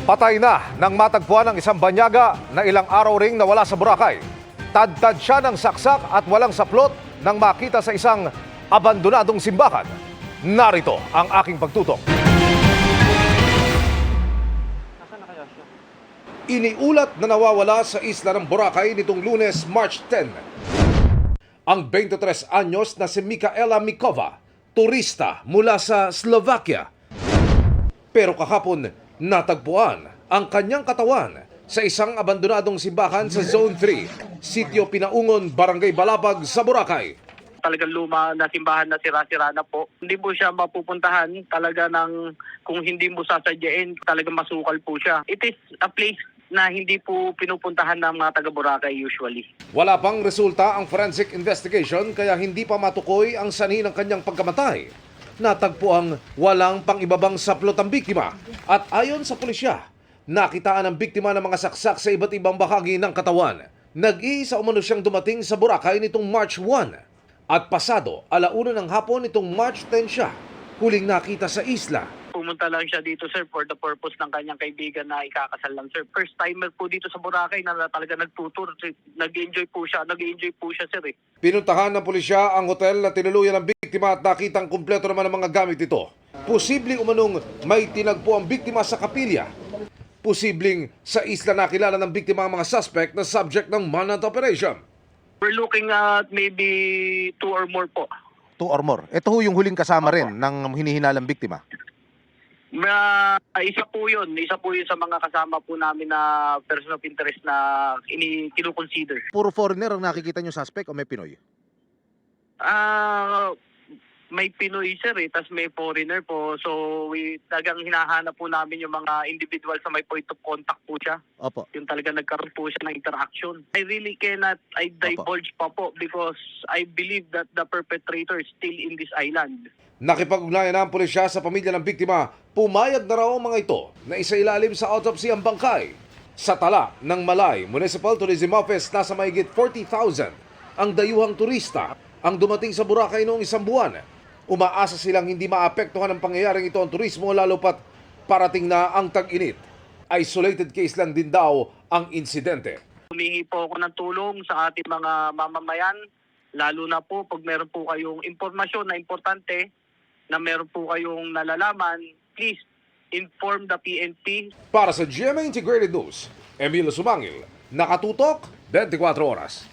Patay na nang matagpuan ng isang banyaga na ilang araw ring nawala sa Boracay. Tad-tad siya ng saksak at walang saplot nang makita sa isang abandonadong simbahan. Narito ang aking pagtutok. Iniulat na nawawala sa isla ng Boracay nitong Lunes, March 10. Ang 23 anyos na si Micaela Mikova, turista mula sa Slovakia. Pero kahapon, natagpuan ang kanyang katawan sa isang abandonadong simbahan sa Zone 3, Sitio Pinaungon, Barangay Balapag sa Boracay. Talagang luma na simbahan na sira-sira na po. Hindi po siya mapupuntahan talaga kung hindi mo sasadyain, talagang masukal po siya. It is a place na hindi po pinupuntahan ng mga taga Boracay usually. Wala pang resulta ang forensic investigation kaya hindi pa matukoy ang sanhi ng kanyang pagkamatay. Natagpuang walang pang-ibabang saplot ang biktima at ayon sa pulisya, nakitaan ang biktima ng mga saksak sa iba't ibang bahagi ng katawan. Nag-iisa umano siyang dumating sa Boracay nitong March 1 at pasado 1:00 ng hapon nitong March 10 siya huling nakita sa isla. Pumunta lang siya dito, sir, for the purpose ng kanyang kaibigan na ikakasal lang, sir. First timer po dito sa Boracay na talaga nagtutur. Nag-enjoy po siya, sir. Pinuntahan ng pulisya ang hotel na tinuluyan ng biktima at nakitang kumpleto naman ang mga gamit nito. Posibleng umanong may tinagpo ang biktima sa kapilya. Posibleng sa isla nakilala ng biktima ang mga suspect na subject ng manhunt operation. We're looking at maybe 2 or more po. 2 or more. Ito ho yung huling kasama rin ng hinihinalang biktima. Isa po yun sa mga kasama po namin na person of interest na kinukonsider. Puro foreigner ang nakikita nyo suspect o may Pinoy? May Pinoy, sir, tas may foreigner po. So, talagang hinahanap po namin yung mga individual sa may point of contact po siya. Opo. Yung talaga nagkaroon po siya ng interaction. I really cannot divulge pa po because I believe that the perpetrator is still in this island. Nakipag-ugnayan na ang pulisya sa pamilya ng biktima, pumayag na raw ang mga ito na isailalim sa autopsy ang bangkay. Sa tala ng Malay Municipal Tourism Office, nasa mahigit 40,000 ang dayuhang turista ang dumating sa Boracay noong isang buwan. Umaasa silang hindi maapektuhan ng pangyayaring ito ang turismo lalo pat parating na ang tag-init. Isolated case lang din daw ang insidente. Humingi po ako ng tulong sa ating mga mamamayan, lalo na po pag meron po kayong impormasyon na importante, na meron po kayong nalalaman, please inform the PNP. Para sa GMA Integrated News, Emilio Sumangil, nakatutok 24 oras.